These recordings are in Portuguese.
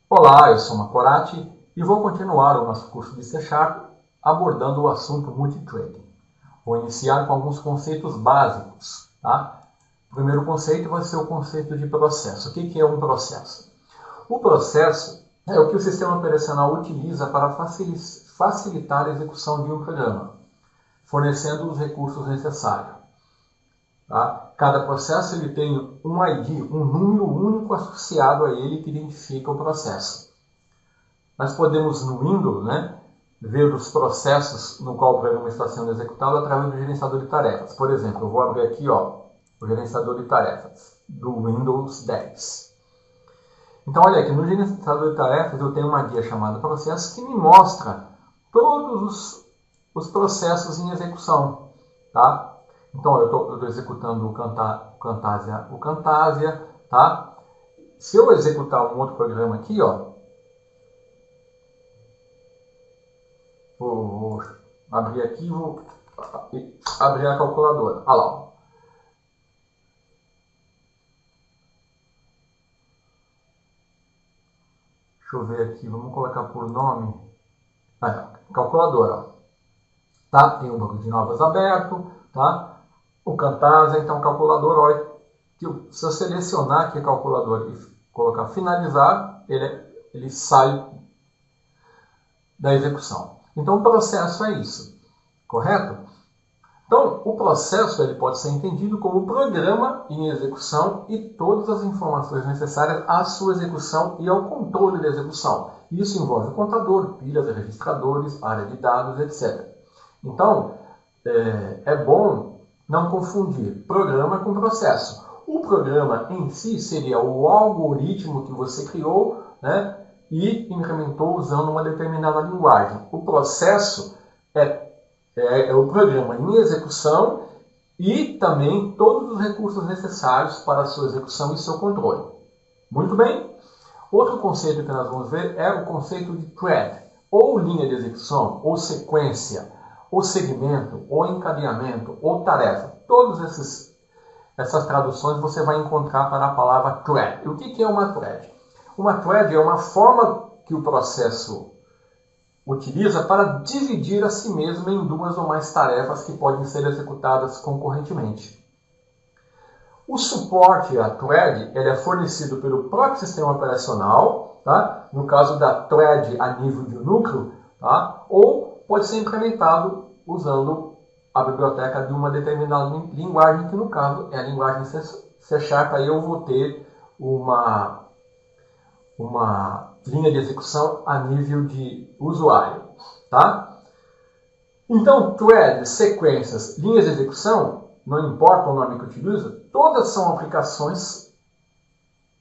Olá, eu sou Macorati e vou continuar o nosso curso de C# abordando o assunto multithreading. Vou iniciar com alguns conceitos básicos. Tá? O primeiro conceito vai ser o conceito de processo. O que é um processo? O processo é o que o sistema operacional utiliza para facilitar a execução de um programa, fornecendo os recursos necessários. Tá? Cada processo ele tem um ID, um número único associado a ele que identifica o processo. Nós podemos, no Windows, ver os processos no qual o programa está sendo executado através do gerenciador de tarefas. Por exemplo, eu vou abrir aqui o gerenciador de tarefas do Windows 10. Então, olha aqui, no gerenciador de tarefas eu tenho uma guia chamada Processos que me mostra todos os processos em execução. Tá? Então, eu estou executando o Camtasia. Tá? Se eu executar um outro programa aqui, vou abrir aqui e vou abrir a calculadora. Olha lá. Deixa eu ver aqui, vamos colocar por nome. Calculadora. Tá? Tem um banco de notas aberto. Tá? O Camtasia, então calculadora. Olha, se eu selecionar aqui a calculadora e colocar finalizar, ele sai da execução. Então o processo é isso. Correto? Então, o processo ele pode ser entendido como programa em execução e todas as informações necessárias à sua execução e ao controle da execução. Isso envolve contador, pilhas, registradores, área de dados, etc. Então, é bom não confundir programa com processo. O programa em si seria o algoritmo que você criou, e implementou usando uma determinada linguagem. O processo é o programa em execução e também todos os recursos necessários para a sua execução e seu controle. Muito bem? Outro conceito que nós vamos ver é o conceito de thread, ou linha de execução, ou sequência, ou segmento, ou encadeamento, ou tarefa. Todas essas traduções você vai encontrar para a palavra thread. E o que é uma thread? Uma thread é uma forma que o processo utiliza para dividir a si mesmo em duas ou mais tarefas que podem ser executadas concorrentemente. O suporte à thread ele é fornecido pelo próprio sistema operacional, tá? No caso da thread a nível de núcleo, tá? Ou pode ser implementado usando a biblioteca de uma determinada linguagem, que no caso é a linguagem C#, aí eu vou ter uma linha de execução a nível de usuário. Tá? Então, thread, sequências, linhas de execução, não importa o nome que utiliza, todas são aplicações,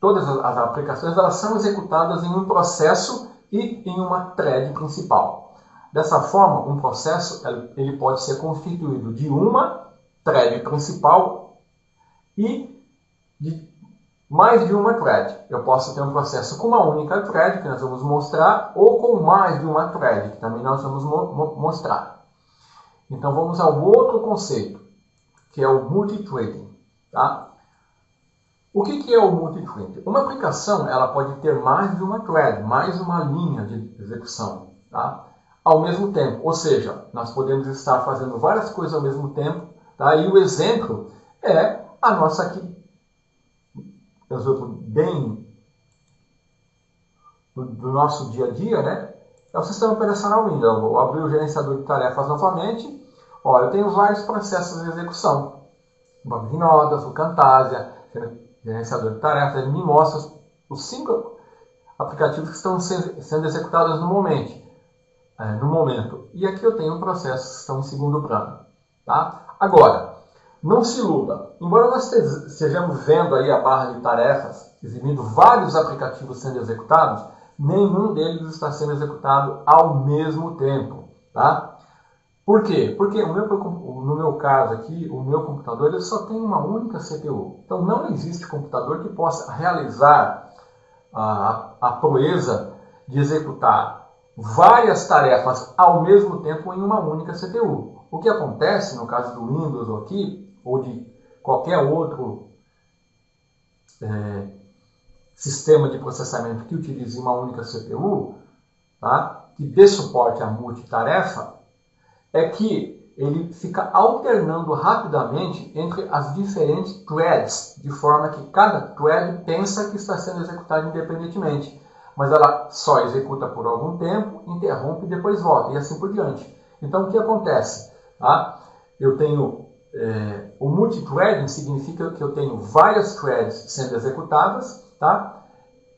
todas as aplicações elas são executadas em um processo e em uma thread principal. Dessa forma, um processo ele pode ser constituído de uma thread principal e de mais de uma thread. Eu posso ter um processo com uma única thread, que nós vamos mostrar, ou com mais de uma thread, que também nós vamos mostrar. Então vamos ao outro conceito, que é o multithreading. Tá? O que é o multithreading? Uma aplicação ela pode ter mais de uma thread, mais uma linha de execução, tá? Ao mesmo tempo. Ou seja, nós podemos estar fazendo várias coisas ao mesmo tempo. Tá? E o exemplo é a nossa aqui. Exemplo bem do nosso dia a dia, é o sistema operacional Windows. Eu vou abrir o gerenciador de tarefas novamente. Olha, eu tenho vários processos de execução. O banco de notas, o Camtasia, gerenciador de tarefas, ele me mostra os 5 aplicativos que estão sendo executados no momento. E aqui eu tenho processos que estão em segundo plano. Tá? Agora, não se iluda. Embora nós estejamos vendo aí a barra de tarefas, exibindo vários aplicativos sendo executados, nenhum deles está sendo executado ao mesmo tempo. Tá? Por quê? Porque no meu caso aqui, o meu computador ele só tem uma única CPU. Então não existe computador que possa realizar a proeza de executar várias tarefas ao mesmo tempo em uma única CPU. O que acontece no caso do Windows aqui, ou de qualquer outro sistema de processamento que utilize uma única CPU, tá? Que dê suporte à multitarefa, é que ele fica alternando rapidamente entre as diferentes threads, de forma que cada thread pensa que está sendo executada independentemente, mas ela só executa por algum tempo, interrompe e depois volta, e assim por diante. Então, o que acontece? Tá? Eu tenho o multithreading significa que eu tenho várias threads sendo executadas, tá?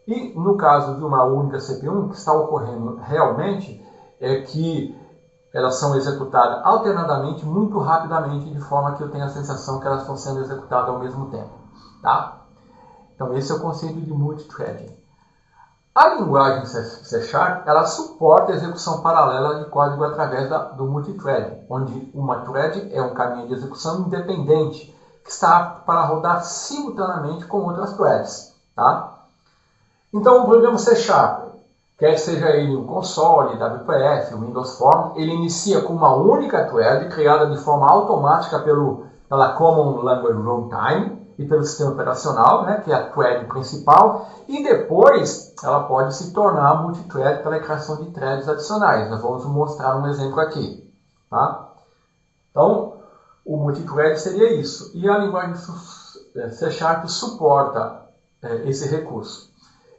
E no caso de uma única CPU, o que está ocorrendo realmente é que elas são executadas alternadamente, muito rapidamente, de forma que eu tenho a sensação que elas estão sendo executadas ao mesmo tempo. Tá? Então esse é o conceito de multithreading. A linguagem C#, ela suporta a execução paralela de código através do multithreading, onde uma thread é um caminho de execução independente, que está apto para rodar simultaneamente com outras threads. Tá? Então o programa C#, quer seja ele um console, WPF, Windows Forms, ele inicia com uma única thread criada de forma automática pela Common Language Runtime e pelo sistema operacional, né, que é a thread principal, e depois ela pode se tornar multithread pela criação de threads adicionais. Nós vamos mostrar um exemplo aqui. Tá? Então, o multithread seria isso. E a linguagem C# suporta esse recurso.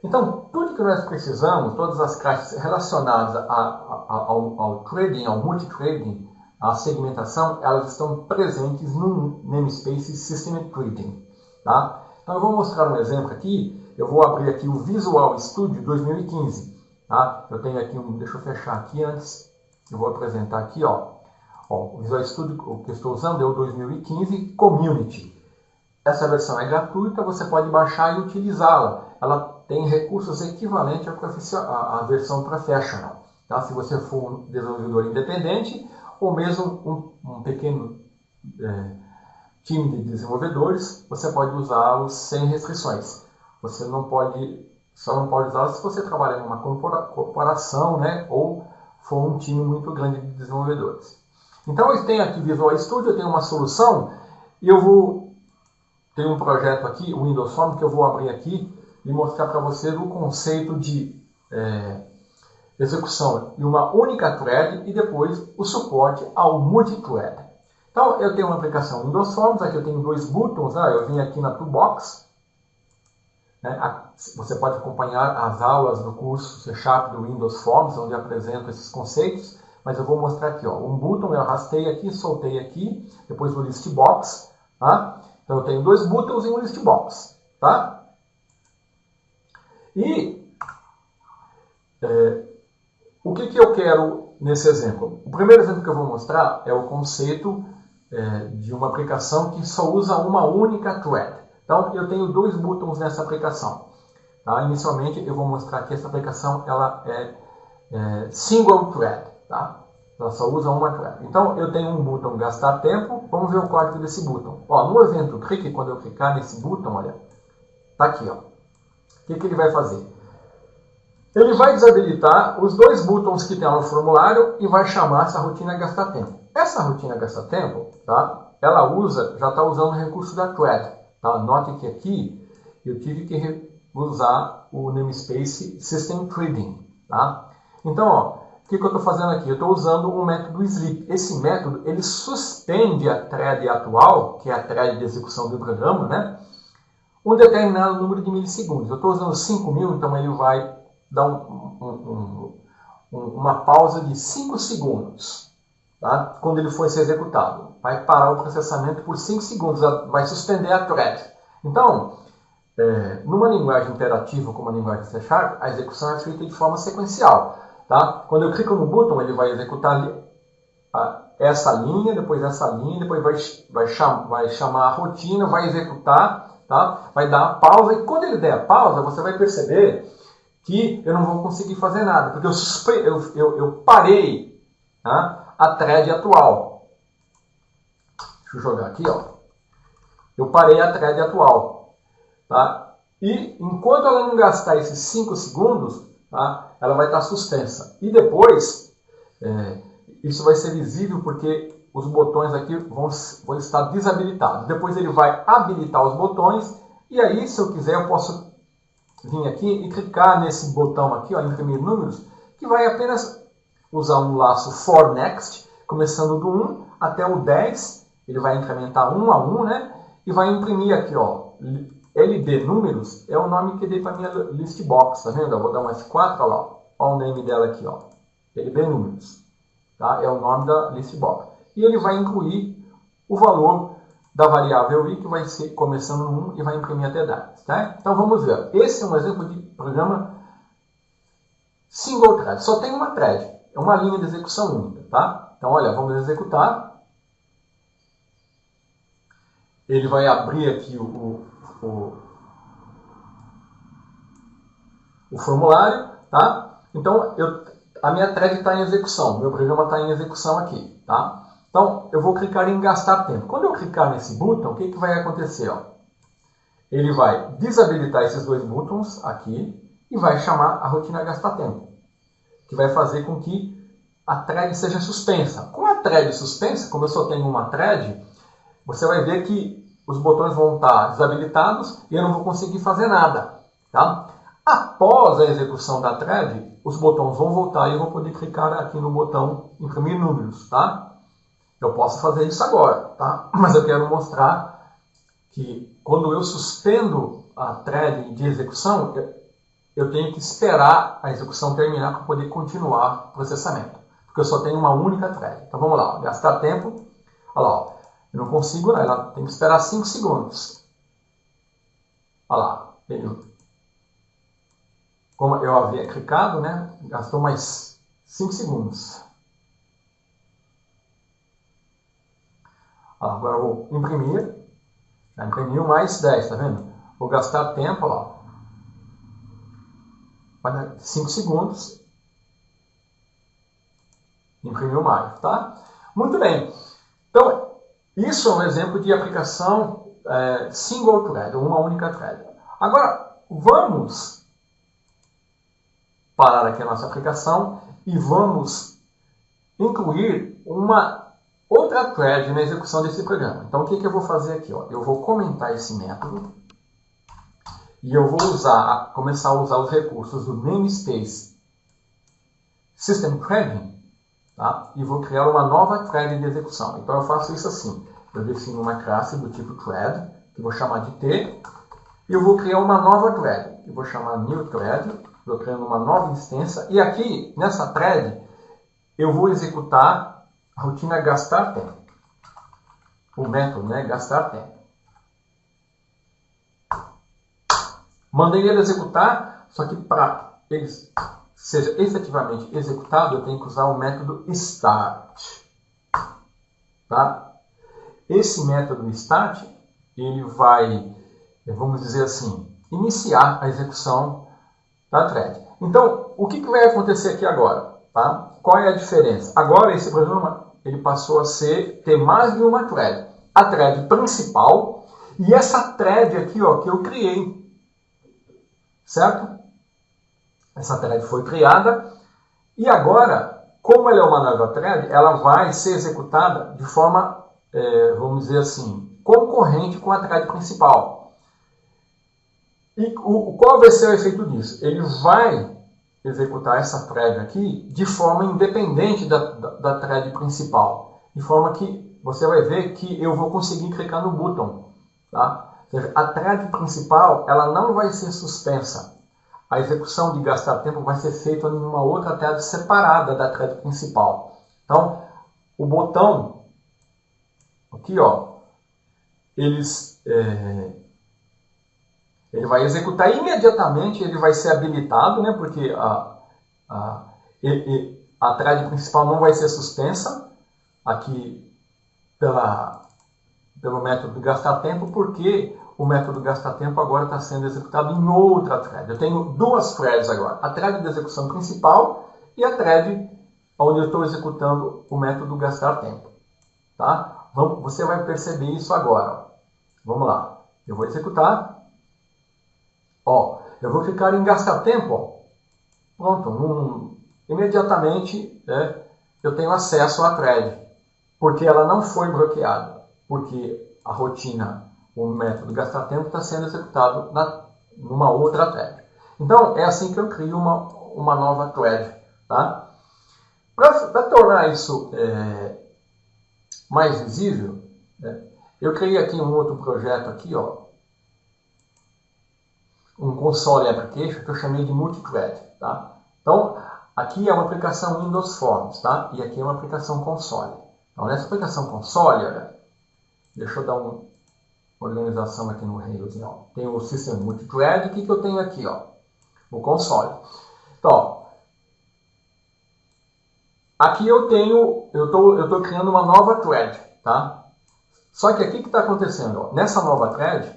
Então, tudo que nós precisamos, todas as caixas relacionadas ao trading, ao multithreading, à segmentação, elas estão presentes no namespace System Trading. Tá? Então, eu vou mostrar um exemplo aqui. Eu vou abrir aqui o Visual Studio 2015. Tá? Eu tenho aqui deixa eu fechar aqui antes. Eu vou apresentar aqui, ó. O Visual Studio que eu estou usando é o 2015 Community. Essa versão é gratuita, você pode baixar e utilizá-la. Ela tem recursos equivalentes à versão Professional. Tá? Se você for um desenvolvedor independente ou mesmo um pequeno time de desenvolvedores, você pode usá-los sem restrições. Você só não pode usá-los se você trabalhar em uma corporação, né? Ou for um time muito grande de desenvolvedores. Então eu tenho aqui Visual Studio, eu tenho uma solução e tenho um projeto aqui, o Windows Forms, que eu vou abrir aqui e mostrar para vocês o conceito de execução em uma única thread e depois o suporte ao multithread. Então, eu tenho uma aplicação Windows Forms, aqui eu tenho dois buttons, eu vim aqui na Toolbox. Né? Você pode acompanhar as aulas do curso C# do Windows Forms, onde eu apresento esses conceitos, mas eu vou mostrar aqui, ó, um button, eu arrastei aqui, soltei aqui, depois o list box, tá? Então, eu tenho dois buttons e um list box, tá? E o que eu quero nesse exemplo? O primeiro exemplo que eu vou mostrar é o conceito de uma aplicação que só usa uma única thread. Então, eu tenho dois buttons nessa aplicação. Tá? Inicialmente, eu vou mostrar que essa aplicação ela é single thread. Tá? Ela só usa uma thread. Então, eu tenho um botão gastar tempo. Vamos ver o código desse botão. Ó, no evento clique, quando eu clicar nesse botão, olha, tá aqui, ó. O que ele vai fazer? Ele vai desabilitar os dois botões que tem lá no formulário e vai chamar essa rotina gastar tempo. Essa rotina gastar tempo, tá? Ela já está usando o recurso da thread. Tá? Note que aqui eu tive que usar o namespace System Trading. Tá? Então, ó, o que eu estou fazendo aqui? Eu estou usando o método sleep. Esse método ele suspende a thread atual, que é a thread de execução do programa, né? Um determinado número de milissegundos. Eu estou usando 5.000, então ele vai dar uma pausa de 5 segundos, tá? Quando ele for ser executado. Vai parar o processamento por 5 segundos, vai suspender a thread. Então, numa linguagem imperativa como a linguagem C#, a execução é feita de forma sequencial. Tá? Quando eu clico no botão, ele vai executar essa linha, depois essa linha, depois vai chamar a rotina, vai executar, tá? Vai dar a pausa, e quando ele der a pausa, você vai perceber que eu não vou conseguir fazer nada, porque eu parei, tá? A thread atual. Deixa eu jogar aqui, ó. Eu parei a thread atual. Tá? E enquanto ela não gastar esses 5 segundos, tá? Ela vai estar suspensa. E depois, isso vai ser visível porque os botões aqui vão estar desabilitados. Depois ele vai habilitar os botões, e aí, se eu quiser, eu posso vir aqui e clicar nesse botão aqui, ó, imprimir números, que vai apenas usar um laço for next, começando do 1 até o 10, ele vai incrementar 1 a 1, né? E vai imprimir aqui, ó, LB números, é o nome que eu dei para minha list box, tá vendo? Eu vou dar um F4, olha lá, ó o nome dela aqui, ó, LB números, tá? É o nome da list box. E ele vai incluir o valor da variável i, que vai ser começando no 1 e vai imprimir até 10, tá? Então vamos ver, esse é um exemplo de programa single thread, só tem uma thread, é uma linha de execução única, tá? Então olha, vamos executar. Ele vai abrir aqui o formulário, tá? Então, a minha thread está em execução, meu programa está em execução aqui, tá? Então, eu vou clicar em gastar tempo. Quando eu clicar nesse botão, o que vai acontecer? Ó? Ele vai desabilitar esses dois botões aqui e vai chamar a rotina gastar tempo, que vai fazer com que a thread seja suspensa. Com a thread suspensa, como eu só tenho uma thread, você vai ver que os botões vão estar desabilitados e eu não vou conseguir fazer nada, tá? Após a execução da thread, os botões vão voltar e eu vou poder clicar aqui no botão imprimir números, tá? Eu posso fazer isso agora, tá? Mas eu quero mostrar que quando eu suspendo a thread de execução, eu tenho que esperar a execução terminar para poder continuar o processamento, porque eu só tenho uma única thread. Então vamos lá, gastar tempo, olha lá, ó. Eu não consigo, né? Ela tem que esperar 5 segundos. Olha lá, como eu havia clicado, né? Gastou mais 5 segundos. Agora eu vou imprimir. Já imprimiu mais 10, tá vendo? Vou gastar tempo, ó. Vai dar 5 segundos. Imprimiu mais, tá? Muito bem. Então, isso é um exemplo de aplicação single thread, uma única thread. Agora, vamos parar aqui a nossa aplicação e vamos incluir uma outra thread na execução desse programa. Então, o que eu vou fazer aqui? Ó? Eu vou comentar esse método e eu vou começar a usar os recursos do namespace system threading, tá? E vou criar uma nova thread de execução. Então, eu faço isso assim. Eu defino uma classe do tipo thread, que vou chamar de T, e eu vou criar uma nova thread. Eu vou chamar new thread, estou criando uma nova instância, e aqui, nessa thread, eu vou executar a rotina gastar tempo. O método, né? Gastar tempo. Mandei ele executar, só que para ele seja efetivamente executado, eu tenho que usar o método start. Tá? Esse método start, ele vai, vamos dizer assim, iniciar a execução da thread. Então, o que vai acontecer aqui agora? Tá? Qual é a diferença? Agora, esse programa ele passou a ter mais de uma thread. A thread principal e essa thread aqui, ó, que eu criei. Certo? Essa thread foi criada e agora, como ela é uma nova thread, ela vai ser executada de forma, vamos dizer assim, concorrente com a thread principal. E qual vai ser o efeito disso? Ele vai executar essa thread aqui de forma independente da thread principal. De forma que você vai ver que eu vou conseguir clicar no botão. Tá? Ou seja, a thread principal ela não vai ser suspensa. A execução de gastar tempo vai ser feita em uma outra thread separada da thread principal. Então, o botão aqui, ó, ele vai executar imediatamente, ele vai ser habilitado, né, porque a thread principal não vai ser suspensa aqui pelo método gastar tempo, porque o método gastar tempo agora está sendo executado em outra thread. Eu tenho duas threads agora, a thread de execução principal e a thread onde eu estou executando o método gastar tempo. Tá? Você vai perceber isso agora. Ó. Vamos lá. Eu vou executar. Ó, eu vou clicar em gastar tempo. Ó. Pronto. Imediatamente eu tenho acesso à thread, porque ela não foi bloqueada, porque a rotina, o método gastar tempo está sendo executado numa outra thread. Então, é assim que eu crio uma nova thread. Tá? Para tornar isso mais visível, né, eu criei aqui um outro projeto aqui, ó, um console application que eu chamei de multithread. Tá? Então, aqui é uma aplicação Windows Forms, tá? E aqui é uma aplicação console. Então, nessa aplicação console, olha, deixa eu dar uma organização aqui no Rails. Ó. Tem o System Multithread, o que eu tenho aqui? Ó? O console. Então, ó, aqui eu estou criando uma nova thread, tá? Só que aqui o que está acontecendo? Ó, nessa nova thread,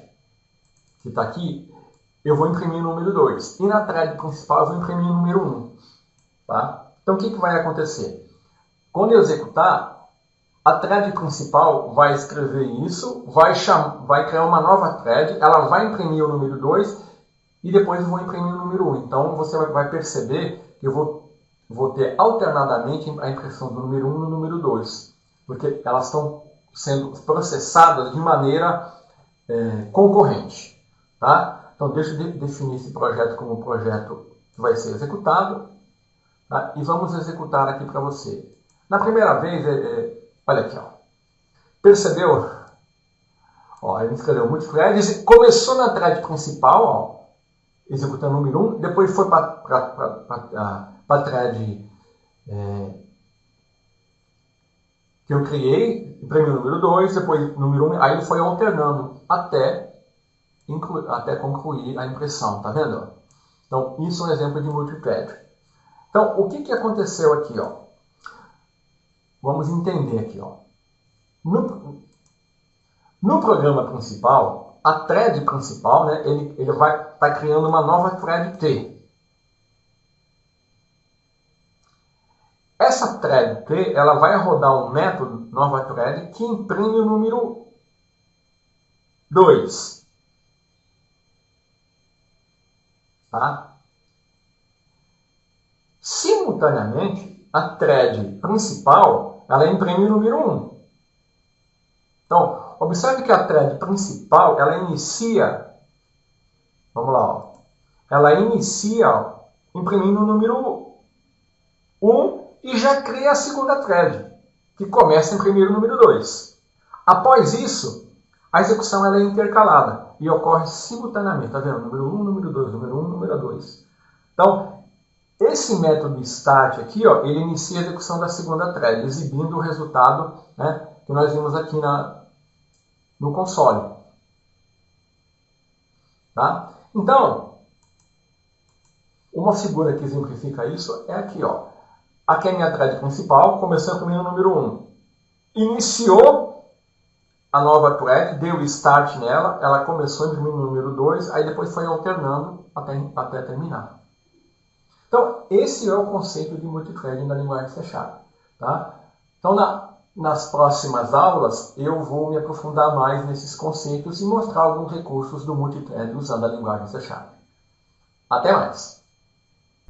que está aqui, eu vou imprimir o número 2. E na thread principal eu vou imprimir o número 1. Tá? Então o que vai acontecer? Quando eu executar, a thread principal vai escrever isso, vai criar uma nova thread, ela vai imprimir o número 2 e depois eu vou imprimir o número 1. Então você vai perceber que eu vou ter alternadamente a impressão do número 1 e do número 2, porque elas estão sendo processadas de maneira concorrente. Tá? Então deixa eu definir esse projeto como um projeto que vai ser executado, tá? E vamos executar aqui para você. Na primeira vez, olha aqui, ó. Percebeu? Ó, ele escreveu multithread, começou na thread principal, ó, executando o número 1, depois foi para a thread que eu criei, imprimiu o número 2, depois o número 1, aí ele foi alternando até concluir a impressão, tá vendo? Então, isso é um exemplo de multithread. Então, o que aconteceu aqui, ó? Vamos entender aqui, ó. No programa principal, a thread principal, né, ele vai estar criando uma nova thread T. Essa thread T, ela vai rodar um método, nova thread, que imprime o número 2. Tá? Simultaneamente, a thread principal, ela imprime o número 1. Então, observe que a thread principal, ela inicia, vamos lá, ó, ela inicia ó, imprimindo o número 1 e já cria a segunda thread, que começa a imprimir o número 2. Após isso, a execução ela é intercalada e ocorre simultaneamente, tá vendo? Número 1, número 2, número 1, número 2. Então, esse método start aqui, ó, ele inicia a execução da segunda thread, exibindo o resultado, né, que nós vimos aqui no console. Tá? Então, uma figura que exemplifica isso é aqui. Ó. Aqui é a minha thread principal, começou a imprimir o número 1. Iniciou a nova thread, deu start nela, ela começou a imprimir o número 2, aí depois foi alternando até terminar. Então, esse é o conceito de multithreading na linguagem C#. Tá? Então, nas próximas aulas, eu vou me aprofundar mais nesses conceitos e mostrar alguns recursos do multithread usando a linguagem C#. Até mais!